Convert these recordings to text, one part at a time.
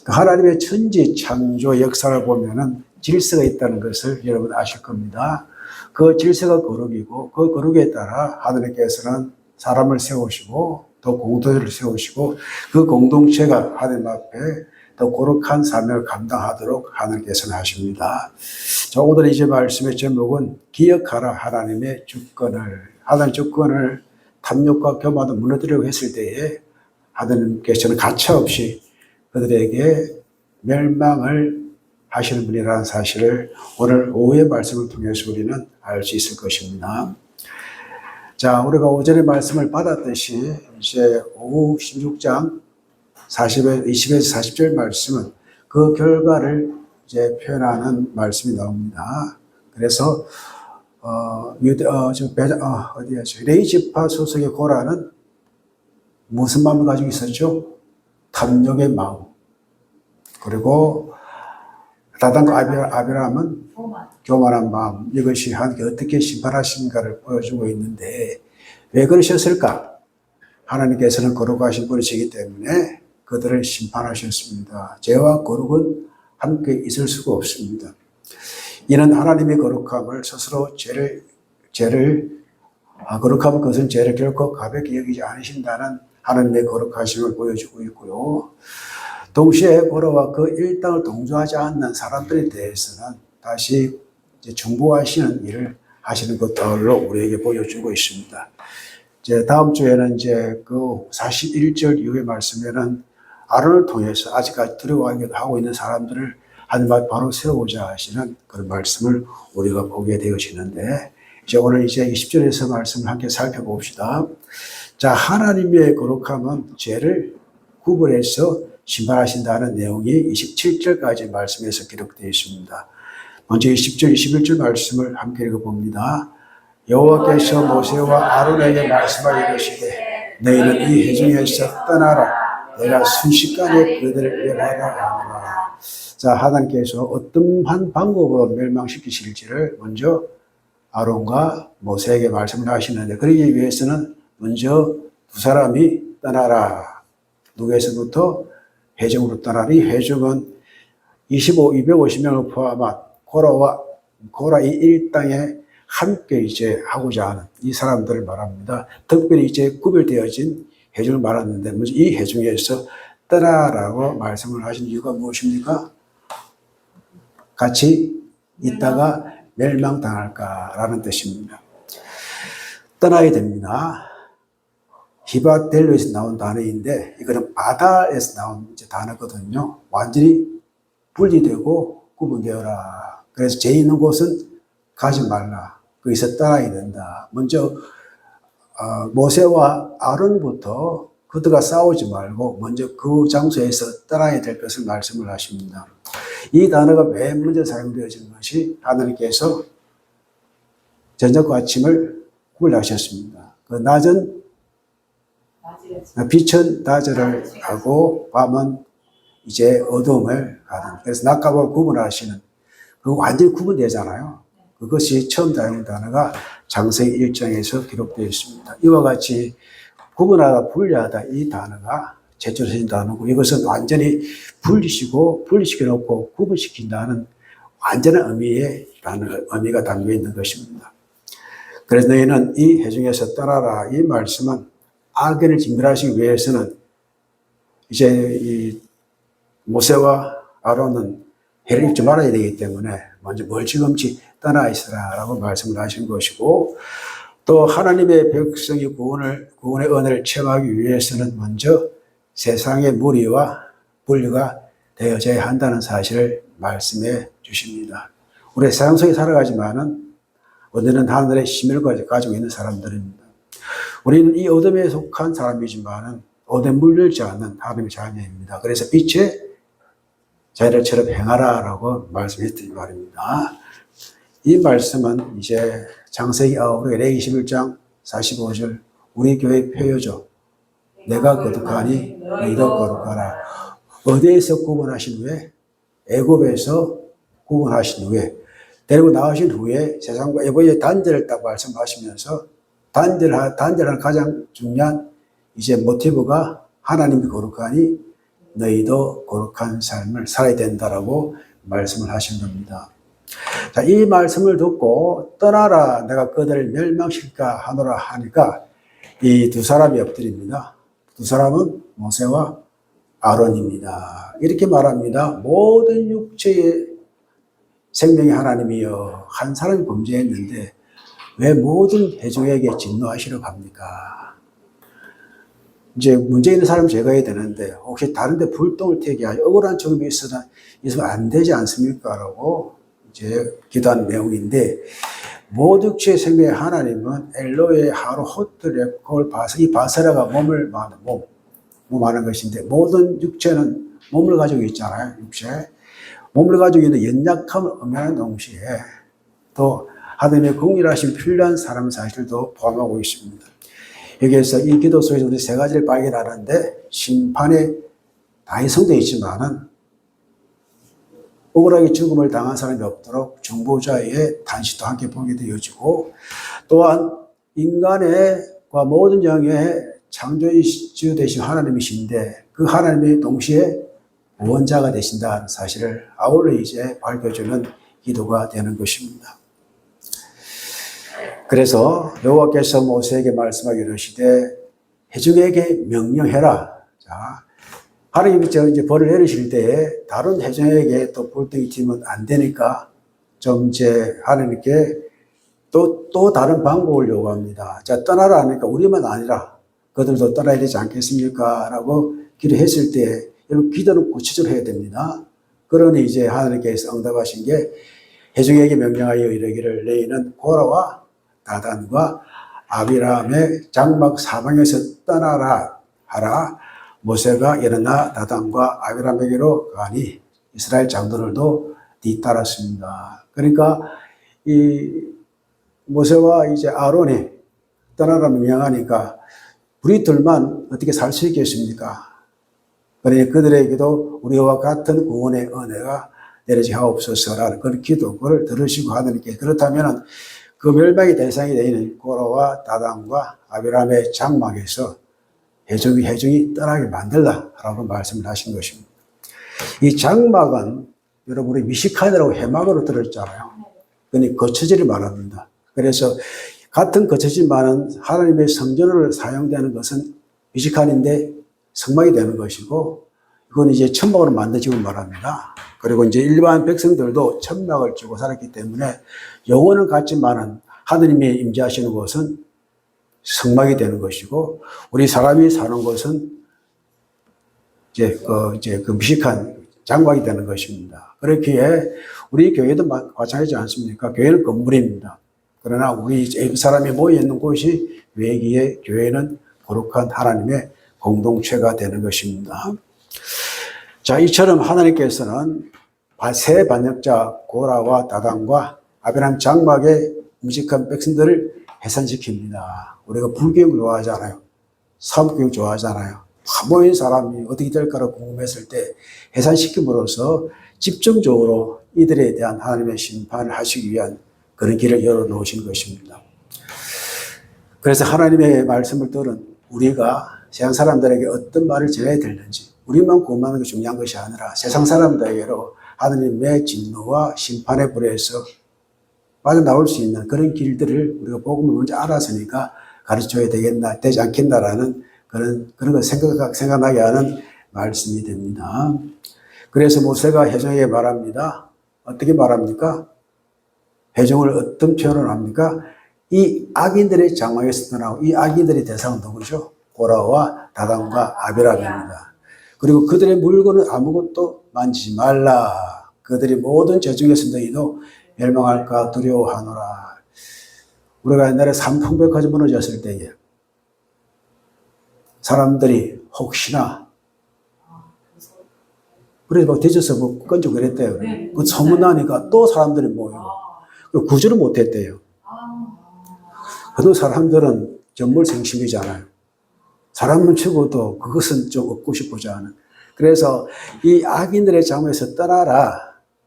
하나님의 천지 창조 역사를 보면은 질서가 있다는 것을 여러분 아실 겁니다. 그 질서가 거룩이고 그 거룩에 따라 하나님께서는 사람을 세우시고 또 공동체를 세우시고 그 공동체가 하나님 앞에 더 거룩한 삶을 감당하도록 하나님께서는 하십니다. 자, 오늘 이제 말씀의 제목은 기억하라 하나님의 주권을. 하나님의 주권을 탐욕과 교만도 무너뜨리려고 했을 때에 하나님께서는 가차없이 그들에게 멸망을 하시는 분이라는 사실을 오늘 오후의 말씀을 통해서 우리는 알 수 있을 것입니다. 자, 우리가 오전에 말씀을 받았듯이 이제 오후 16장 20에서 40절 말씀은 그 결과를 이제 표현하는 말씀이 나옵니다. 그래서 레위 지파 소속의 고라는 무슨 마음을 가지고 있었죠? 탐욕의 마음. 그리고 다단과 아비람은 교만한 마음. 이것이 하나님께 어떻게 심판하신가를 보여주고 있는데 왜 그러셨을까? 하나님께서는 거룩하신 분이시기 때문에 그들을 심판하셨습니다. 죄와 거룩은 함께 있을 수가 없습니다. 이는 하나님의 거룩함을 스스로 거룩함은 그것은 죄를 결코 가볍게 여기지 않으신다는 하나님의 거룩하심을 보여주고 있고요. 동시에 고라와 그 일당을 동조하지 않는 사람들에 대해서는 다시 이제 중보하시는 일을 하시는 것들로 우리에게 보여주고 있습니다. 이제 다음 주에는 이제 그 41절 이후의 말씀에는 아론을 통해서 아직까지 두려워하고 있는 사람들을 하나님 바로 세우고자 하시는 그런 말씀을 우리가 보게 되어지는데 이제 오늘 이제 20절에서 말씀을 함께 살펴봅시다. 자, 하나님의 거룩함은 죄를 구분해서 심판하신다는 내용이 27절까지 말씀에서 기록되어 있습니다. 먼저 20절, 21절 말씀을 함께 읽어봅니다. 여호와께서 모세와 아론에게 말씀하여 이르시되 너희는 이 회중에서 떠나라. 내가 순식간에 그들을 멸하라 하노라. 자, 하나님께서 어떠한 방법으로 멸망시키실지를 먼저 아론과 모세에게 말씀을 하시는데 그러기 위해서는 먼저 두 사람이 떠나라. 누구에서부터? 회중으로 떠나라. 이 회중은 250명을 포함한 고라 이 일당에 함께 이제 하고자 하는 이 사람들을 말합니다. 특별히 이제 구별되어진 회중을 말하는데 먼저 이 회중에서 떠나라고 말씀을 하신 이유가 무엇입니까? 같이 있다가 멸망당할까라는 뜻입니다. 떠나야 됩니다. 히바델로에서 나온 단어인데 이거는 바다에서 나온 단어거든요. 완전히 분리되고 구분되어라. 그래서 죄 있는 곳은 가지 말라. 거기서 떠나야 된다. 먼저 모세와 아론부터 그들과 싸우지 말고 먼저 그 장소에서 떠나야 될 것을 말씀을 하십니다. 이 단어가 맨 먼저 사용되어진 것이 하나님께서 저녁과 아침을 구별하셨습니다. 그 낮은 빛은 낮을 하고 밤은 이제 어둠을 가는. 그래서 낮과 밤을 구분하시는 그 완전히 구분되잖아요. 그것이 처음 사용 단어가 장세기 1장에서 기록되어 있습니다. 이와 같이 구분하다 분리하다 이 단어가 제철 쓰인 단어고 이것은 완전히 분리시켜놓고 구분시킨다는 완전한 의미가 담겨 있는 것입니다. 그래서 너희는 이 회중에서 떠나라. 이 말씀은 악인을 진멸하시기 위해서는 이제 이 모세와 아론은 해를 입지 말아야 되기 때문에 먼저 멀찌감치 떠나 있으라라고 말씀을 하신 것이고 또 하나님의 백성이 구원의 은혜를 체험하기 위해서는 먼저 세상의 무리와 분류가 되어져야 한다는 사실을 말씀해 주십니다. 우리 세상 속에 살아가지만은 우리는 하늘의 시민을 가지고 있는 사람들입니다. 우리는 이 어둠에 속한 사람이지만은 어둠에 물들지 않는 하나님의 자녀입니다. 그래서 빛의 자녀들처럼 행하라라고 말씀했더니 말입니다. 이 말씀은 이제 장세기 레위 21장 45절 우리 교회 표요죠. 내가 거룩하니 너희도 거룩하라. 어디에서 구분하신 후에? 애굽에서 구분하신 후에 데리고 나오신 후에 세상과 애굽의 단절을 딱 말씀하시면서 단절하는 가장 중요한 이제 모티브가 하나님이 거룩하니 너희도 거룩한 삶을 살아야 된다라고 말씀을 하신 겁니다. 자, 이 말씀을 듣고 떠나라 내가 그들을 멸망시킬까 하노라 하니까 이 두 사람이 엎드립니다. 두 사람은 모세와 아론입니다. 이렇게 말합니다. 모든 육체의 생명의 하나님이여 한 사람이 범죄했는데 왜 모든 회중에게 진노하시려고 합니까? 이제 문제 있는 사람 제거해야 되는데 혹시 다른 데 불똥을 튀게 하여 억울한 적이 있으면 안 되지 않습니까? 라고 이제 기도한 내용인데 모든 육체의 생명의 하나님은 엘로의 하루 호트레콜 바스 이 바세라가 몸을 하는 것인데 모든 육체는 몸을 가지고 있잖아요. 육체. 몸을 가지고 있는 연약함을 의미하는 동시에 또 하나님의 긍휼하심 필요한 사람 사실도 포함하고 있습니다. 여기에서 이 기도 속에서 우리 세 가지를 발견하는데 심판에 다이성되어 있지만은 억울하게 죽음을 당한 사람이 없도록 중보자의 단식도 함께 보게 되어지고 또한 인간과 모든 영의 창조주 되신 하나님이신데 그 하나님이 동시에 구원자가 되신다는 사실을 아울러 이제 밝혀주는 기도가 되는 것입니다. 그래서 여호와께서 모세에게 말씀하여 이르시되 회중에게 명령해라. 자, 하나님이 이제 벌을 내리실 때에 다른 회중에게 또 불똥이 튀면 안 되니까 좀 이제 하나님께 또 다른 방법을 요구합니다. 자, 떠나라 하니까 우리만 아니라 그들도 떠나야 되지 않겠습니까? 라고 기도했을 때 여러분 기도는 구체적으로 해야 됩니다. 그러니 이제 하나님께서 응답하신 게 회중에게 명령하여 이르기를 너희는 고라와 다단과 아비람의 장막 사방에서 떠나라 하라. 모세가 일어나 다단과 아비람에게로 가니 이스라엘 장로들도 뒤따랐습니다. 그러니까 이 모세와 이제 아론이 떠나라 명령하니까 우리 둘만 어떻게 살 수 있겠습니까? 그러니 그들에게도 우리와 같은 구원의 은혜가 내려지 하옵소서라는 그런 기도를 들으시고 하나님께 그렇다면 그 멸망의 대상이 되는 고라와 다단과 아비람의 장막에서 회중이 떠나게 만들라라고 말씀을 하신 것입니다. 이 장막은 여러분 우리 미시칸이라고 해막으로 들었잖아요. 그러니 거처지를 말합니다. 그래서 같은 거처지만은 하나님의 성전으로 사용되는 것은 미시칸인데 성막이 되는 것이고 이건 이제 천막으로 만들어지고 말합니다. 그리고 이제 일반 백성들도 천막을 쥐고 살았기 때문에 영혼은 같지만은 하느님이 임재하시는 곳은 성막이 되는 것이고 우리 사람이 사는 곳은 이제 그 미식한 장막이 되는 것입니다. 그렇기에 우리 교회도 마찬가지지 않습니까? 교회는 건물입니다. 그러나 우리 사람이 모여 있는 곳이 교회기에 교회는 거룩한 하나님의 공동체가 되는 것입니다. 자, 이처럼 하나님께서는 새 반역자 고라와 다단과 아비람 장막의 무식한 백성들을 해산시킵니다. 우리가 불교육 좋아하잖아요. 사법교육 좋아하잖아요. 모인 사람이 어떻게 될까를 궁금했을 때 해산시킴으로써 집중적으로 이들에 대한 하나님의 심판을 하시기 위한 그런 길을 열어놓으신 것입니다. 그래서 하나님의 말씀을 들은 우리가 세상 사람들에게 어떤 말을 전해야 되는지 우리만 구원하는 게 중요한 것이 아니라 세상 사람들에게로 하나님의 진노와 심판의 불에서 빠져나올 수 있는 그런 길들을 우리가 복음을 먼저 알았으니까 가르쳐야 되지 않겠나라는 그런 걸 생각나게 하는 말씀이 됩니다. 그래서 모세가 회중에게 말합니다. 어떻게 말합니까? 회중을 어떤 표현을 합니까? 이 악인들의 장막에서 떠나고 이 악인들의 대상은 누구죠? 고라와 다단과 아비람입니다. 그리고 그들의 물건은 아무것도 만지지 말라. 그들이 모든 죄 중에서 너희도 멸망할까 두려워하노라. 우리가 옛날에 산풍백화점 무너졌을 때에 사람들이 혹시나 그래서 막 뒤져서 뭐 건져 그랬대요. 그 소문나니까 또 사람들이 모이고 구조를 못했대요. 그래도 사람들은 전물생심이잖아요. 사람은 죽어도 그것은 좀 얻고 싶고자 하는. 그래서 이 악인들의 장막에서 떠나라.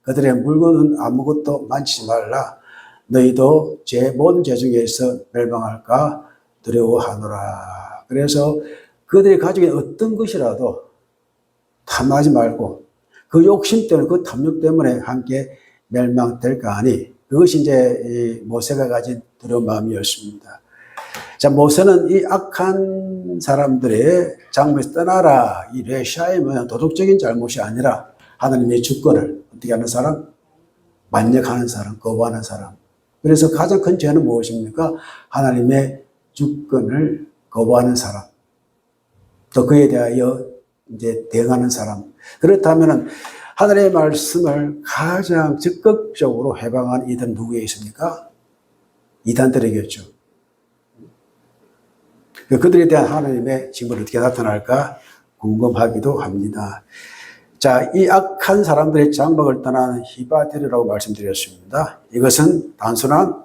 그들의 물건은 아무것도 만지지 말라. 너희도 모든 죄 중에서 멸망할까 두려워하노라. 그래서 그들이 가지고 있는 어떤 것이라도 탐하지 말고 그 욕심 때문에 그 탐욕 때문에 함께 멸망될까 하니 그것이 이제 이 모세가 가진 두려운 마음이었습니다. 자, 모세는 이 악한 사람들의 장막에서 떠나라 이 레시아임은 도덕적인 잘못이 아니라 하나님의 주권을 어떻게 하는 사람? 만역하는 사람, 거부하는 사람. 그래서 가장 큰 죄는 무엇입니까? 하나님의 주권을 거부하는 사람. 또 그에 대하여 이제 대응하는 사람. 그렇다면 하나님의 말씀을 가장 적극적으로 해방한 이들은 누구에 있습니까? 이단들에게였죠. 그들에 대한 하나님의 징벌이 어떻게 나타날까 궁금하기도 합니다. 자, 이 악한 사람들의 장막을 떠나는 히바데르라고 말씀드렸습니다. 이것은 단순한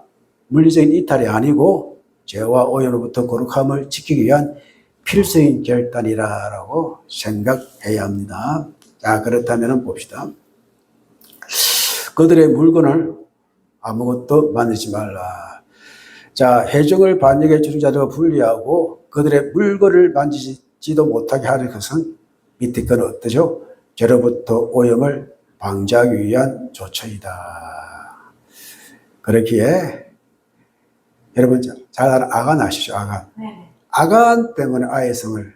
물리적인 이탈이 아니고 죄와 오염으로부터 거룩함을 지키기 위한 필수적인 결단이라고 생각해야 합니다. 자, 그렇다면 봅시다. 그들의 물건을 아무것도 만들지 말라. 자, 해적을 반역의 주장자들과 분리하고 그들의 물건을 만지지도 못하게 하는 것은 밑에 건 어떠죠? 죄로부터 오염을 방지하기 위한 조처이다. 그렇기에 여러분 잘 아는 아간 아시죠? 아간. 네. 아간 때문에 아이성을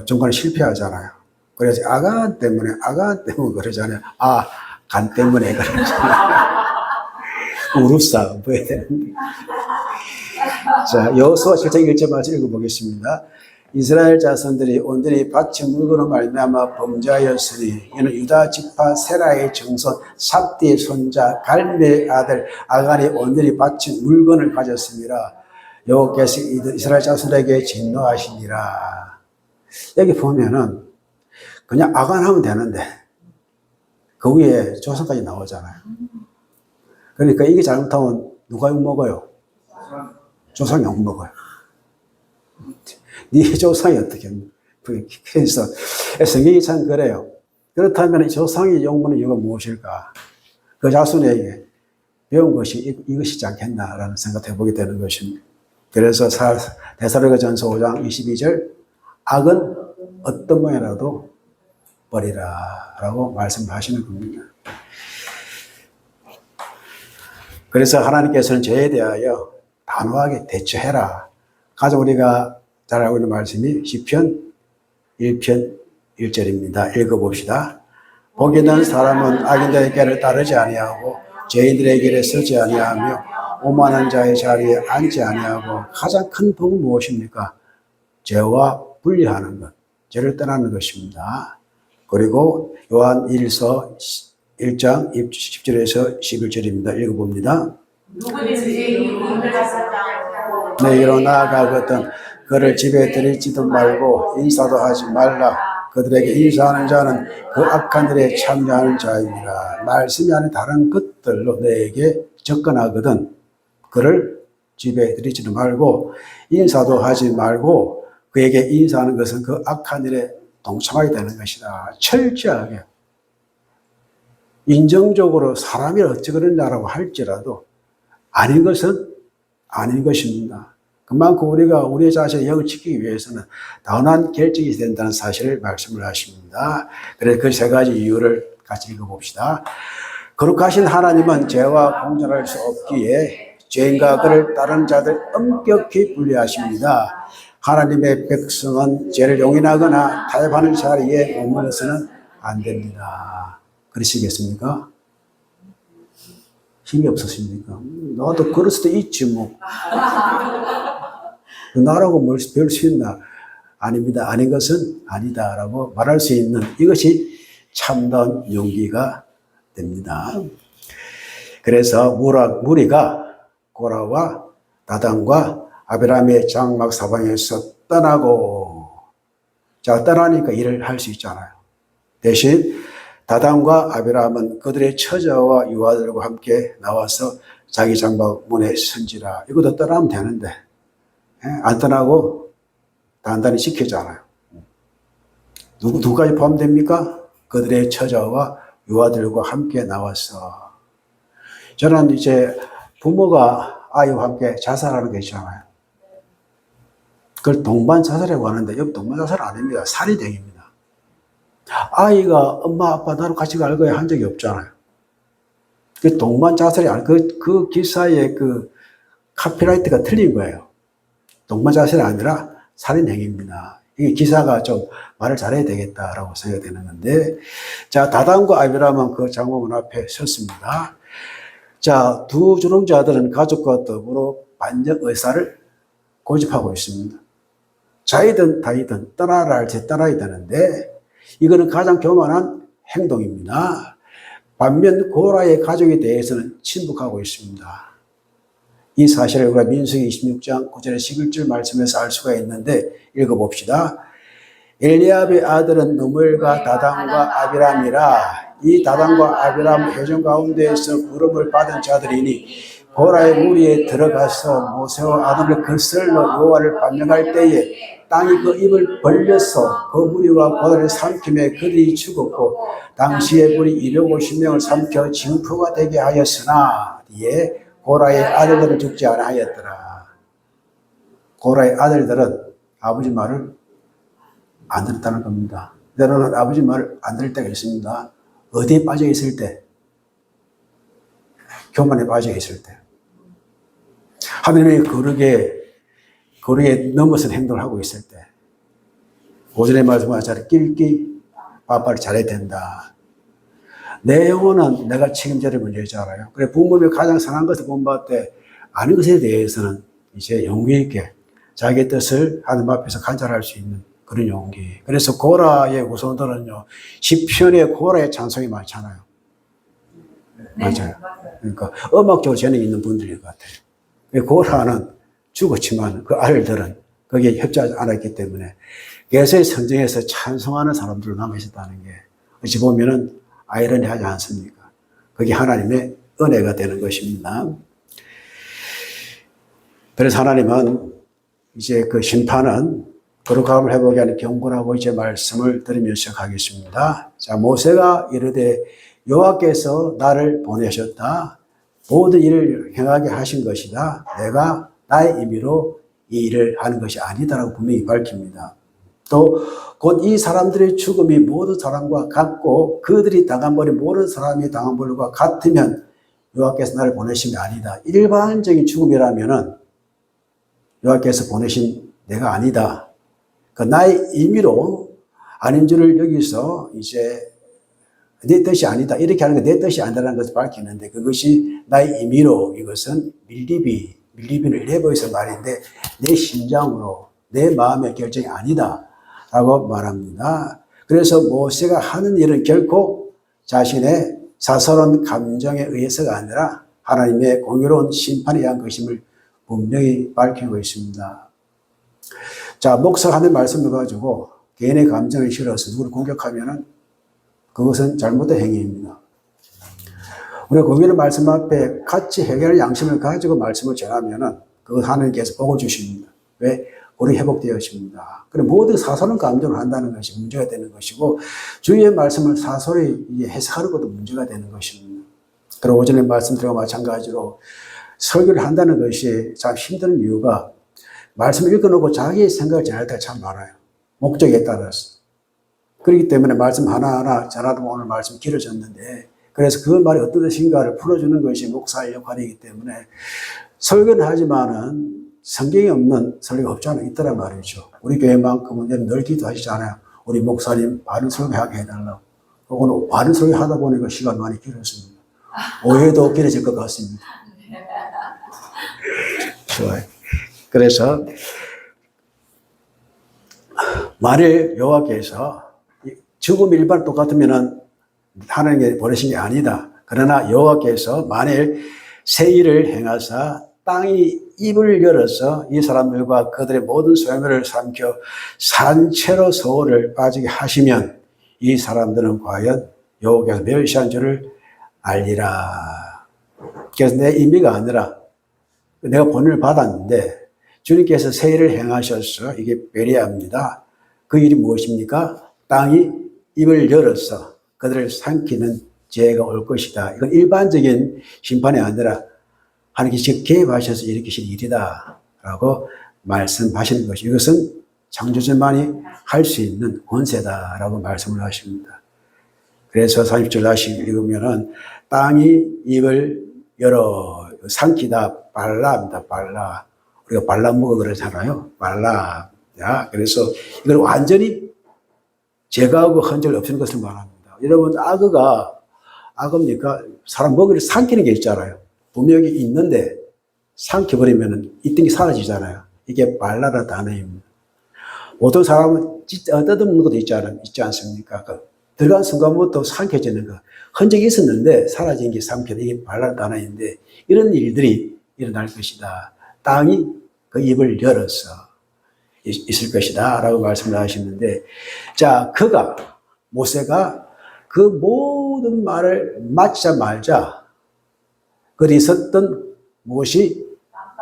정권에 실패하잖아요. 그래서 아간 때문에 그러잖아요. 아, 간 때문에 그러잖아요. 우루사 뭐 해야 되는데. 자, 여호수아 7장 1절 말씀 읽어보겠습니다. 이스라엘 자손들이 온전히 바친 물건으로 말미암아 범죄하였으니 이는 유다 지파 세라의 정손 삽디의 손자 갈미의 아들 아간이 온전히 바친 물건을 가졌습니다. 여호와께서 이스라엘 자손에게 진노하시니라. 여기 보면은 그냥 아간하면 되는데 그 위에 조상까지 나오잖아요. 그러니까 이게 잘못하면 누가 욕먹어요? 조상이 욕먹어요. 네 조상이 어떻게 했나? 그래서 성경이 참 그래요. 그렇다면 조상이 욕먹는 이유가 무엇일까? 그 자손에게 배운 것이 이것이지 않겠나라는 생각해 보게 되는 것입니다. 그래서 데살로니가전서 5장 22절 악은 어떤 모양이라도 버리라 라고 말씀하시는 겁니다. 그래서 하나님께서는 죄에 대하여 단호하게 대처해라. 가장 우리가 잘 알고 있는 말씀이 시편 1편 1절입니다. 읽어봅시다. 복이 있는 사람은 악인들의 길을 따르지 아니하고 죄인들의 길에 서지 아니하며 오만한 자의 자리에 앉지 아니하고 가장 큰 복은 무엇입니까? 죄와 분리하는 것, 죄를 떠나는 것입니다. 그리고 요한 1서 1장 10절에서 11절입니다. 읽어봅니다. 누구든지 내게로 나아가거든 그를 집에 들일지도 말고 인사도 하지 말라. 그들에게 인사하는 자는 그 악한 일에 참여하는 자이니라. 말씀이 아닌 다른 것들로 내게 접근하거든 그를 집에 들이지도 말고 인사도 하지 말고 그에게 인사하는 것은 그 악한 일에 동참하게 되는 것이다. 철저하게 인정적으로 사람이 어찌 그러냐라고 할지라도 아닌 것은 아닌 것입니다. 그만큼 우리가 우리 자신의 영을 지키기 위해서는 단호한 결정이 된다는 사실을 말씀을 하십니다. 그래서 그 세 가지 이유를 같이 읽어봅시다. 거룩하신 하나님은 죄와 공존할 수 없기에 죄인과 그를 따르는 자들 엄격히 분리하십니다. 하나님의 백성은 죄를 용인하거나 타협하는 자리에 머물러서는 안 됩니다. 그러시겠습니까? 힘이 없으십니까? 나도 그럴 수도 있지 뭐. 나라고 뭘 배울 수 있나? 아닙니다. 아닌 것은 아니다라고 말할 수 있는 이것이 참다운 용기가 됩니다. 그래서 무리가 고라와 다단과 아비람의 장막 사방에서 떠나고, 자, 떠나니까 일을 할 수 있잖아요. 대신 다단과 아비람은 그들의 처자와 유아들과 함께 나와서 자기 장막 문에 선지라. 이것도 떠나면 되는데 안 떠나고 단단히 지키잖아요. 누구까지 포함됩니까? 그들의 처자와 유아들과 함께 나와서. 저는 이제 부모가 아이와 함께 자살하는 게 있잖아요. 그걸 동반 자살이라고 하는데 여기 동반 자살 아닙니다. 살인행위입니다. 아이가 엄마 아빠 나랑 같이 갈 거야 한 적이 없잖아요. 그 동반 자살이 아니 그 기사의 그 카피라이트가 틀린 거예요. 동반 자살이 아니라 살인행위입니다. 이게 기사가 좀 말을 잘해야 되겠다라고 생각되는 건데, 자, 다단과 아비람은 그 장로문 앞에 섰습니다. 자, 두 주동자들은 가족과 더불어 반역 의사를 고집하고 있습니다. 자이든 다이든 떠나라 할 때 떠나야 되는데, 이거는 가장 교만한 행동입니다. 반면 고라의 가족에 대해서는 침묵하고 있습니다. 이 사실을 우리가 민수기 26장 9절에 11절 말씀에서 알 수가 있는데 읽어봅시다. 엘리압의 아들은 누멜과 다단과 아비람이라. 이 다단과 아비람 회중 가운데에서 부름을 받은 자들이니 고라의 무리에 들어가서 모세와 아론을 거슬러 여호와를 반역할 때에 땅이 그 입을 벌려서 그 무리와 고라를 삼킴에 그들이 죽었고 당시에 무리 250명을 삼켜 징표가 되게 하였으나 이에 고라의 아들들은 죽지 않았더라. 고라의 아들들은 아버지 말을 안 들었다는 겁니다. 때로는 아버지 말을 안 들을 때가 있습니다. 어디에 빠져 있을 때? 교만에 빠져 있을 때. 하나님의 거룩에 넘어선 행동을 하고 있을 때. 오전에 말씀한 것처럼 낄끼 빠빠를 잘해야 된다. 내 영혼은 내가 책임져야 문제인 줄 알아요. 그래, 부모님이 가장 상한 것을 본받을 때 아는 것에 대해서는 이제 용기 있게 자기의 뜻을 하나님 앞에서 간절할 수 있는 그런 용기. 그래서 고라의 후손들은요, 시편에 고라의 찬송이 많잖아요. 맞아요. 그러니까 음악적으로 재능이 있는 분들인 것 같아요. 고라는 죽었지만 그 아들들은 거기에 협조하지 않았기 때문에 예수의 성경에서 찬송하는 사람들로 남아있었다는 게 어찌 보면은 아이러니하지 않습니까? 그게 하나님의 은혜가 되는 것입니다. 그래서 하나님은 이제 그 심판은 거룩함을 회복하기 위한 경고라고 이제 말씀을 드리면서 가겠습니다. 자, 모세가 이르되 여호와께서 나를 보내셨다. 모든 일을 행하게 하신 것이다. 내가 나의 임의로 이 일을 하는 것이 아니다라고 분명히 밝힙니다. 또 곧 이 사람들의 죽음이 모든 사람과 같고 그들이 당한 벌이 모든 사람이 당한 벌과 같으면 여호와께서 나를 보내신 게 아니다. 일반적인 죽음이라면은 여호와께서 보내신 내가 아니다. 그 나의 임의로 아닌 줄을 여기서 이제 내 뜻이 아니다. 이렇게 하는 게 내 뜻이 아니라는 것을 밝히는데 그것이 나의 임의로 이것은 밀리비는 레버에서 말인데 내 심장으로 내 마음의 결정이 아니다. 라고 말합니다. 그래서 모세가 하는 일은 결코 자신의 사사로운 감정에 의해서가 아니라 하나님의 공의로운 심판에 의한 것임을 분명히 밝히고 있습니다. 자, 목사가 하는 말씀을 가지고 개인의 감정을 실어서 누구를 공격하면은 그것은 잘못된 행위입니다. 우리가 공의로운 말씀 앞에 같이 해결할 양심을 가지고 말씀을 전하면은 그것 하나님께서 보고 주십니다. 왜? 우리 회복되어집니다. 그럼 모두 사소한 감정을 한다는 것이 문제가 되는 것이고 주의 말씀을 사소히 해석하는 것도 문제가 되는 것입니다. 그리고 오전에 말씀드린 것과 마찬가지로 설교를 한다는 것이 참 힘든 이유가 말씀을 읽어놓고 자기의 생각을 전할 때가 참 많아요. 목적에 따라서. 그렇기 때문에 말씀 하나하나 전하다 보면 오늘 말씀 길어졌는데 그래서 그 말이 어떤 뜻인가를 풀어주는 것이 목사의 역할이기 때문에 설교는 하지만은 성경이 없는 설교가 없지 않아 있더란 말이죠. 우리 교회만큼은 늘 기도하시잖아요. 우리 목사님 바른 설교하게 해달라고. 오늘 바른 설교 하다 보니까 시간 많이 길었습니다. 오해도 길어질 것 같습니다. 좋아요. 그래서 만일 여호와께서 죽음 일반 똑같으면은 하나님께 보내신 게 아니다. 그러나 여호와께서 만일 새 일을 행하사 땅이 입을 열어서 이 사람들과 그들의 모든 소유물을 삼켜 산채로 서울을 빠지게 하시면 이 사람들은 과연 여호와께서 멸시한 줄을 알리라. 그래서 내 의미가 아니라 내가 본을 받았는데 주님께서 새 일을 행하셔서 이게 베리아입니다. 그 일이 무엇입니까? 땅이 입을 열어서 그들을 삼키는 죄가 올 것이다. 이건 일반적인 심판이 아니라 하나님께서 개입하셔서 일으키신 일이다 라고 말씀하시는 것이 이것은 창조주만이 할 수 있는 권세다라고 말씀을 하십니다. 그래서 30절 다시 읽으면은 땅이 입을 열어 삼키다 발라입니다. 발라. 우리가 발라 먹어 그러잖아요. 발라. 야, 그래서 이걸 완전히 제거하고 흔적 없애는 것을 말합니다. 여러분, 악어입니까? 사람 먹이를 삼키는 게 있잖아요. 분명히 있는데 삼켜버리면 있던 게 사라지잖아요. 이게 발라라 단어입니다. 보통 사람은 뜯어먹는 것도 있지 않습니까? 들어간 순간부터 삼켜지는 거. 흔적이 있었는데 사라진 게 삼켜져. 이게 발라라 단어인데 이런 일들이 일어날 것이다. 땅이 그 입을 열어서 있을 것이다 라고 말씀을 하시는데, 자, 모세가 그 모든 말을 맞자마자 그리 있었던 무엇이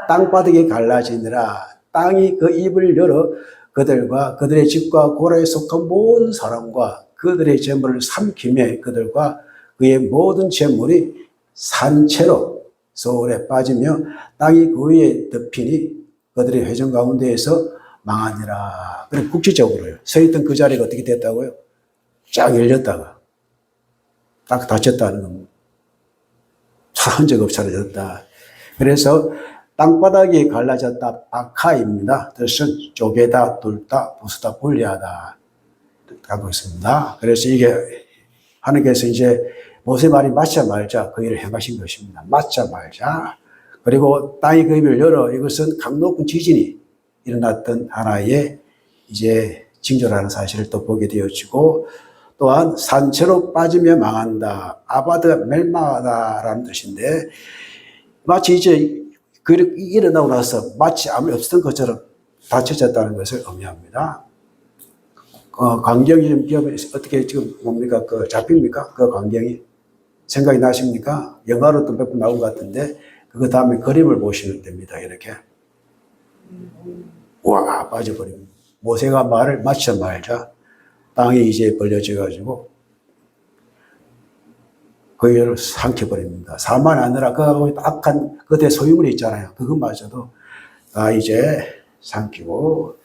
땅바닥에 갈라지느라 땅이 그 입을 열어 그들과 그들의 집과 고라에 속한 모든 사람과 그들의 재물을 삼키며 그들과 그의 모든 재물이 산채로 소울에 빠지며 땅이 그 위에 덮이니 그들의 회전 가운데에서 망하니라. 그럼 국지적으로요. 서 있던 그 자리가 어떻게 됐다고요? 쫙 열렸다가 딱 닫혔다는 겁니다. 흔적 없이 사라졌다. 그래서 땅바닥이 갈라졌다. 박하입니다. 뜻은 쪼개다, 뚫다, 부수다, 분리하다. 하고 있습니다. 그래서 이게 하나님께서 이제 모세 말이 맞자 말자 그 일을 행하신 것입니다. 맞자 말자. 그리고 땅이 그 입을 열어 이것은 강높은 지진이 일어났던 하나의 이제 징조라는 사실을 또 보게 되어지고, 또한 산채로 빠지며 망한다. 아바드가 멸망하다라는 뜻인데, 마치 이제 일어나고 나서 마치 아무 없었던 것처럼 닫혀졌다는 것을 의미합니다. 광경이 어떻게 지금 뭡니까? 잡힙니까? 그 광경이 생각이 나십니까? 영화로 또 몇 번 나온 것 같은데 그거 다음에 그림을 보시면 됩니다. 이렇게 와 빠져버립니다. 모세가 말을 맞춰 말자 땅이 이제 벌려져 가지고 그를 삼켜버립니다. 사만 아니라 그하고 악한 그대 소유물이 있잖아요. 그것마저도 다 이제 삼키고,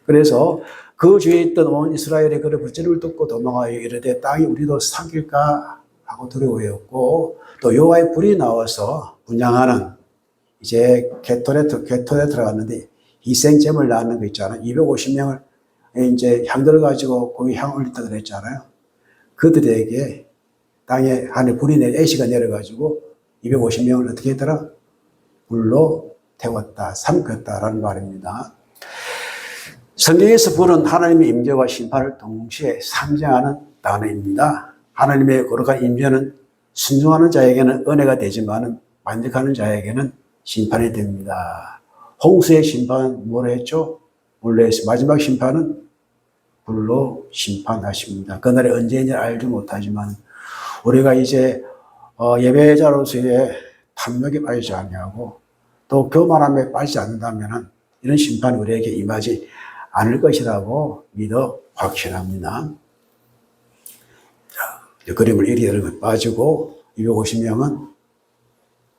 그래서 그 주위에 있던 온 이스라엘의 그를 부르짖음을 듣고 도망하여 이르되 땅이 우리도 삼킬까 하고 두려워했고, 또 여호와의 불이 나와서 분향하는 이제 개토에 들어갔는데 희생제물 나는 거 있잖아요. 250명을 이제 향들을 가지고 거기 향 올렸다 그랬잖아요. 그들에게 땅에 하늘 불이 애시가 내려가지고 250명을 어떻게 했더라? 불로 태웠다, 삼켰다라는 말입니다. 성경에서 불은 하나님의 임재와 심판을 동시에 상징하는 단어입니다. 하나님의 거룩한 임재는 순종하는 자에게는 은혜가 되지만 반역하는 자에게는 심판이 됩니다. 홍수의 심판은 뭐라 했죠? 불로 했어요. 마지막 심판은 불로 심판하십니다. 그날이 언제인지 알지 못하지만 우리가 이제 예배자로서의 탐욕에 빠지지 않냐고 또 교만함에 빠지지 않는다면 이런 심판이 우리에게 임하지 않을 것이라고 믿어 확신합니다. 자, 그림을 이리 빠지고 250명은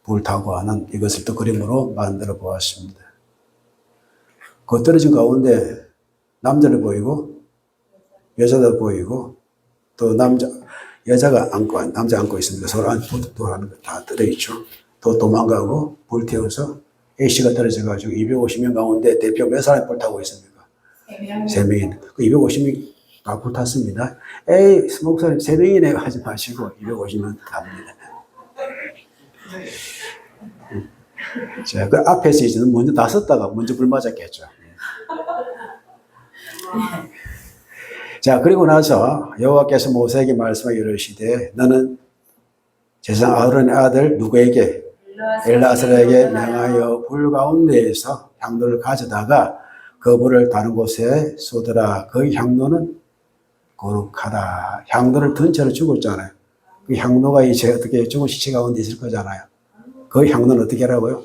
불타고 하는 이것을 또 그림으로 만들어 보았습니다. 그 떨어진 가운데 남자를 보이고 여자도 보이고 또 여자가 남자 안고 있습니다. 서로 돌아가는 거 다 들어있죠. 또 도망가고 불태워서 A씨가 떨어져가지고 250명 가운데 대표 몇 사람이 불타고 있습니까? 3명이. 그 250명이 다 불탔습니다. 에이, 목사님 3명이네 하지 마시고 250명 갑니다. 자, 그 앞에서 이제 먼저 나섰다가 먼저 불 맞았겠죠. 자, 그리고 나서 여호와께서 모세에게 말씀하여 이르시되 너는 제사장 아론의 아들 누구에게? 엘라사에게 명하여 불 가운데에서 향로를 가져다가 그 불을 다른 곳에 쏟으라. 그 향로는 거룩하다. 향로를 든 채로 죽었잖아요. 그 향로가 이제 어떻게 죽은 시체 가운데 있을 거잖아요. 그 향로는 어떻게 하라고요?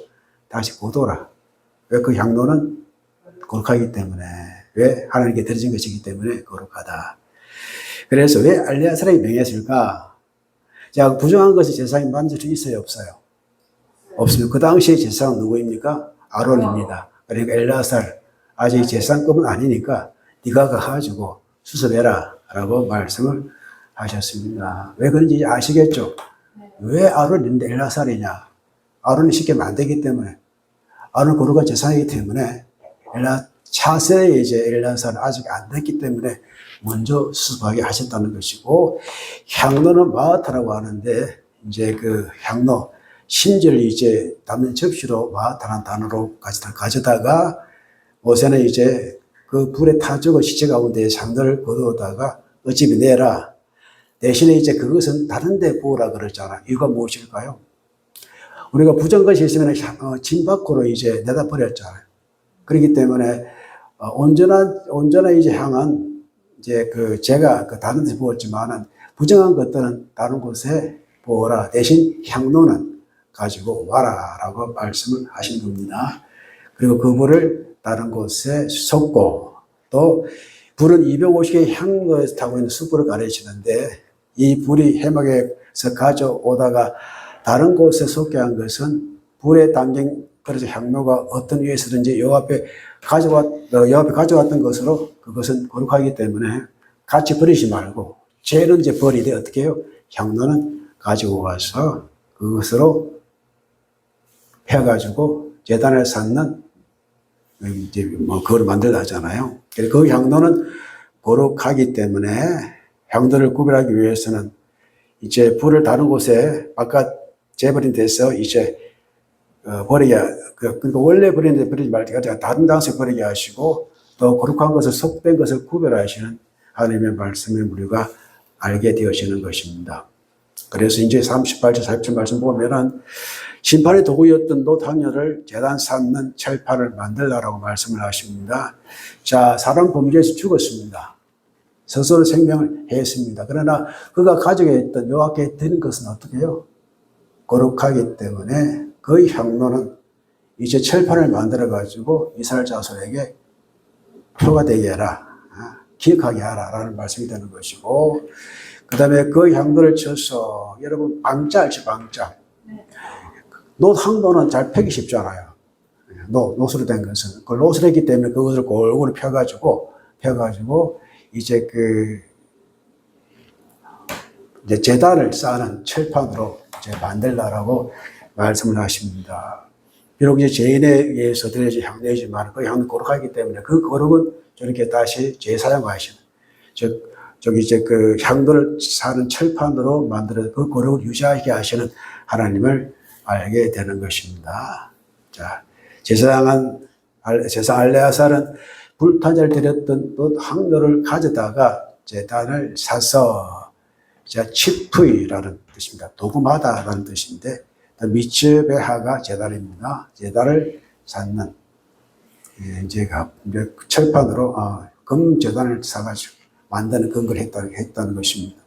다시 걷어라. 왜? 그 향로는 거룩하기 때문에. 왜? 하나님께 드려진 것이기 때문에 거룩하다. 그래서 왜 엘리야사에게 명했을까? 자, 부정한 것이 제사장이 만질 수 있어요? 없어요? 없습니다. 그 당시에 제사장은 누구입니까? 아론입니다. 그러니까 엘라살 아직 제사장급은 아니니까 네가 가가지고 수습해라 라고 말씀을 하셨습니다. 왜 그런지 아시겠죠? 왜 아론이 있는데 엘라살이냐? 아론이 시키면 안 되기 때문에, 아론 거룩한 제사장이기 때문에, 차세에 이제 엘라살은 아직 안 됐기 때문에 먼저 수습하게 하셨다는 것이고, 향로는 마하타라고 하는데, 이제 그 향로, 심지를 이제 담는 접시로 마하타라는 단어로 가져다가, 모세는 이제 그 불에 타 죽은 시체 가운데 향로를 거두다가 어찌비 내라. 대신에 이제 그것은 다른 데 부으라 그랬잖아. 이유가 무엇일까요? 우리가 부정것이 있으면 진 밖으로 이제 내다 버렸잖아요. 그렇기 때문에 온전한 이제 향은 이제 제가 다른 데 부었지만은 부정한 것들은 다른 곳에 부어라. 대신 향로는 가지고 와라라고 말씀을 하신 겁니다. 그리고 그 불을 다른 곳에 쏟고, 또 불은 250개의 향로에 타고 있는 숯불을 가르치는데, 이 불이 해막에서 가져오다가 다른 곳에 쏟게 한 것은 불에 담긴 그래서 향로가 어떤 위에서든지 여 앞에 가져왔던 것으로 그것은 거룩하기 때문에 같이 버리지 말고, 죄는 이제 버리되 어떻게 해요? 향로는 가지고 와서 그것으로 펴가지고 제단을 쌓는 이제 그걸 만들다 하잖아요. 그 향로는 거룩하기 때문에 향로를 구별하기 위해서는 이제 불을 다른 곳에 바깥 재버린 데서 이제 그러니까 원래 버리는데 버리지 말고 다른 장소에 버리게 하시고, 또 거룩한 것을 속된 것을 구별하시는 하나님의 말씀을 우리가 알게 되어지는 것입니다. 그래서 이제 38절 40절 말씀 보면은 심판의 도구였던 노탕녀를 제단 쌓는 철판을 만들라라고 말씀을 하십니다. 자, 사람 범죄에서 죽었습니다. 스스로 생명을 했습니다. 그러나 그가 가지고 있던 여호와께 드린 것은 어떻게 해요? 거룩하기 때문에 그 향로는 이제 철판을 만들어 가지고 이스라엘 자손에게 표가 되게 해라, 기억하게 하라라는 말씀이 되는 것이고, 그 다음에 그 향로를 쳐서 여러분 방자 알죠? 방자. 노항로는 잘 펴기 쉽잖아요. 노스로 된 것은. 그 노스로 했기 때문에 그것을 골고루 펴가지고 이제 이제 제단을 쌓는 철판으로 이제 만들라라고 말씀을 하십니다. 비록 이제 죄인에 의해서 드려진 향로이지만 그 향로 거룩하기 때문에 그 거룩은 저렇게 다시 재사용하시는, 이제 그 향로를 쌓는 철판으로 만들어 그 거룩을 유지하게 하시는 하나님을 알게 되는 것입니다. 자, 제사장 엘레아살은 불탄자를 드렸던 또 향로를 가져다가 제단을 사서, 치프이라는 뜻입니다. 도구마다라는 뜻인데, 미츠베하가 제단입니다. 제단을 쌓는, 이제 철판으로 금 제단을 사가지고 만드는 그런 걸 했다는 것입니다.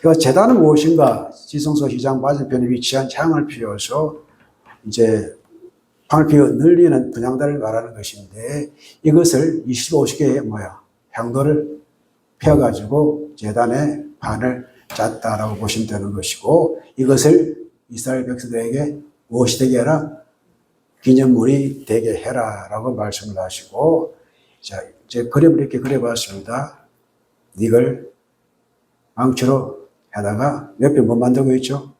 그러니까 제단은 무엇인가? 지성소 시장 맞은편에 위치한 창을 피워서 이제 방을 피워 늘리는 분향단을 말하는 것인데, 이것을 50개의 향로를 펴가지고 제단에 반을 짰다라고 보시면 되는 것이고, 이것을 이스라엘 백성들에게 무엇이 되게 해라? 기념물이 되게 해라라고 말씀을 하시고, 자, 이제 그림을 이렇게 그려봤습니다. 이걸 망치로 해다가 옆에 뭐 만들고 있죠?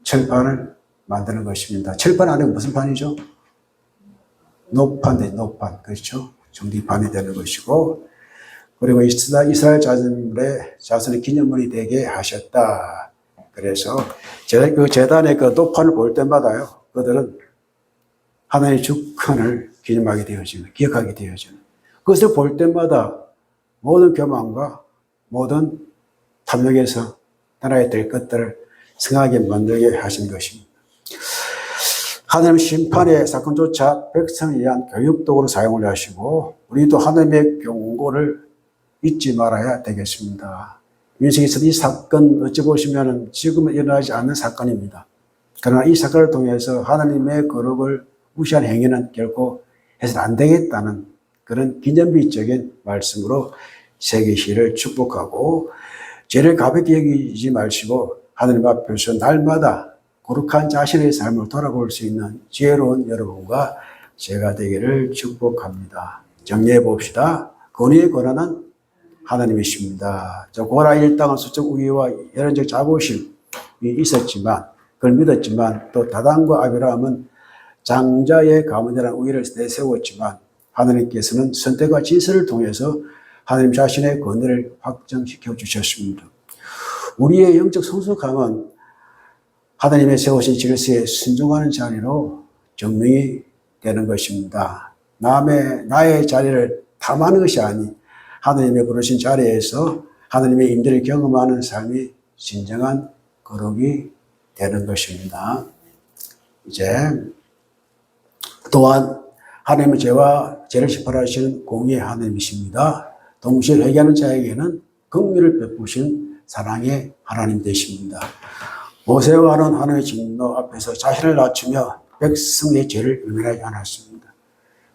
철판을 만드는 것입니다. 철판 안에 무슨 판이죠? 노판, 그렇죠? 정리판이 되는 것이고, 그리고 이스라엘 자손의 기념물이 되게 하셨다. 그래서 그 제단의 그 노판을 볼 때마다요, 그들은 하나님의 주권을 기념하게 되어지는, 기억하게 되어지는, 그것을 볼 때마다 모든 교만과 모든 탐욕에서 떠나야 될 것들을 생각하게 만들게 하신 것입니다. 하나님 심판의 사건조차 백성에 의한 교육도구로 사용을 하시고, 우리도 하나님의 경고를 잊지 말아야 되겠습니다. 민수기에서 이 사건 어찌 보시면 지금은 일어나지 않는 사건입니다. 그러나 이 사건을 통해서 하나님의 거룩을 무시한 행위는 결코 해서는 안 되겠다는 그런 기념비적인 말씀으로 새기시를 축복하고, 죄를 가볍게 여기지 마시고 하나님 앞에서 날마다 거룩한 자신의 삶을 돌아볼 수 있는 지혜로운 여러분과 제가 되기를 축복합니다. 정리해 봅시다. 권위의 권한은 하나님이십니다. 고라 일당은 수적 우위와 여론적 자부심이 있었지만 그걸 믿었지만 또 다단과 아비라함은 장자의 가문이라는 우위를 내세웠지만 하나님께서는 선택과 질서를 통해서 하나님 자신의 권위를 확정시켜 주셨습니다. 우리의 영적 성숙함은 하나님의 세우신 질서에 순종하는 자리로 증명이 되는 것입니다. 나의 자리를 탐하는 것이 아닌 하나님의 부르신 자리에서 하나님의 임재를 경험하는 삶이 진정한 거룩이 되는 것입니다. 이제 또한 하나님은 죄를 심판하시는 공의의 하나님이십니다. 동시에 회개하는 자에게는 긍휼을 베푸신 사랑의 하나님 되십니다. 모세와 아론 하나님의 진노 앞에서 자신을 낮추며 백성의 죄를 외면하지 않았습니다.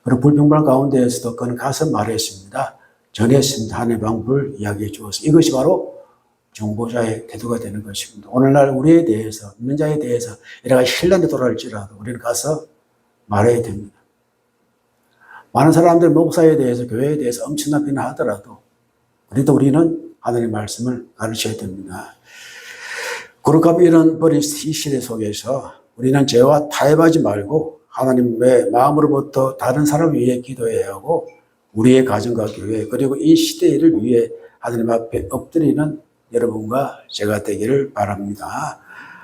그리고 불평불만 가운데에서도 그는 가서 말했습니다. 전했습니다. 하나님의 방법을 이야기해 주어서 이것이 바로 중보자의 태도가 되는 것입니다. 오늘날 우리에 대해서 믿는 자에 대해서 내가 신란에 돌아올지라도 우리는 가서 말해야 됩니다. 많은 사람들 목사에 대해서 교회에 대해서 엄청난 비난하더라도 그래도 우리는 하나님의 말씀을 가르쳐야 됩니다. 거룩함 잃어버린 이 시대 속에서 우리는 죄와 타협하지 말고 하나님의 마음으로부터 다른 사람을 위해 기도해야 하고 우리의 가정과 교회 그리고 이 시대를 위해 하나님 앞에 엎드리는 여러분과 제가 되기를 바랍니다.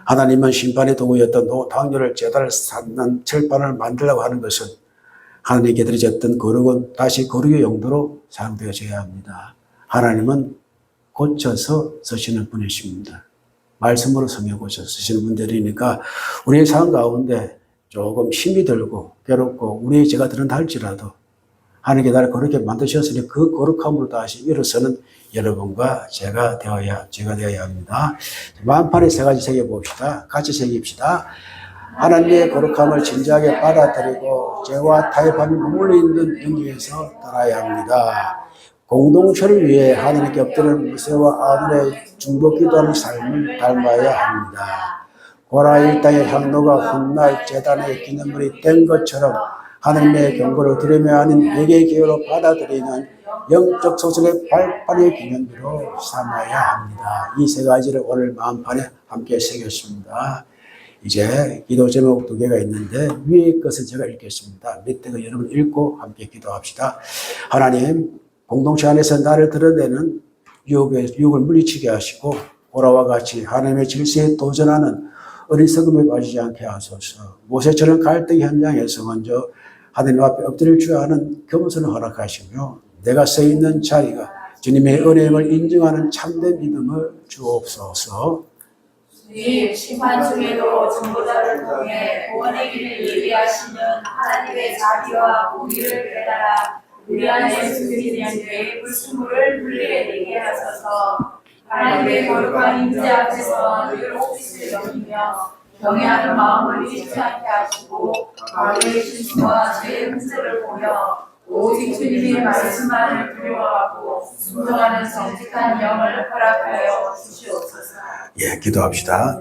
하나님은 심판의 도구였던 노당뇨를 제단을 쌓는 철판을 만들려고 하는 것은 하나님께 드려졌던 거룩은 다시 거룩의 용도로 사용되어져야 합니다. 하나님은 고쳐서 쓰시는 분이십니다. 말씀으로 성경 고쳐서 쓰시는 분들이니까 우리의 삶 가운데 조금 힘이 들고 괴롭고 우리의 죄가 드러난다 할지라도 하나님께 나를 거룩하게 만드셨으니 그 거룩함으로 다시 일어서는 여러분과 제가 되어야 합니다. 만판에 세 가지 새겨봅시다. 같이 새깁시다. 하나님의 거룩함을 진지하게 받아들이고 죄와 타협함이 머물러 있는 영역에서 떠나야 합니다. 공동체를 위해 하나님께 엎드리는 모세와 아론의 중보 기도하는 삶을 닮아야 합니다. 고라 일당의 향로가 훗날 제단의 기념물이 된 것처럼 하나님의 경고를 들으며 하는 회개의 기회로 받아들이는 영적 소설의 발판의 기념비로 삼아야 합니다. 이 세 가지를 오늘 마음판에 함께 새겼습니다. 이제 기도 제목 2개가 있는데 위의 것은 제가 읽겠습니다. 밑에 거 여러분 읽고 함께 기도합시다. 하나님, 공동체 안에서 나를 드러내는 유혹을 물리치게 하시고 고라와 같이 하나님의 질서에 도전하는 어리석음에 빠지지 않게 하소서. 모세처럼 갈등 현장에서 먼저 하나님 앞에 엎드릴 줄 아는 겸손을 허락하시며 내가 서 있는 자리가 주님의 은혜임을 인정하는 참된 믿음을 주옵소서. 주님, 심판 중에도 중보자를 통해 구원의 길을 예비하시는 하나님의 자비와 공의를 깨달아 우리 안에 숨겨진 죄의 불순물을 분리해 내게 하소서. 하나님의 거룩한 임재 앞에서 늘 옥빛을 여기며 경외하는 마음을 잃지 않게 하시고 과거의 실수와 죄의 문제를 보여 오직 주님의 말씀만을 두려워하고 순종하는 정직한 영을 허락하여 주시옵소서. 기도합시다.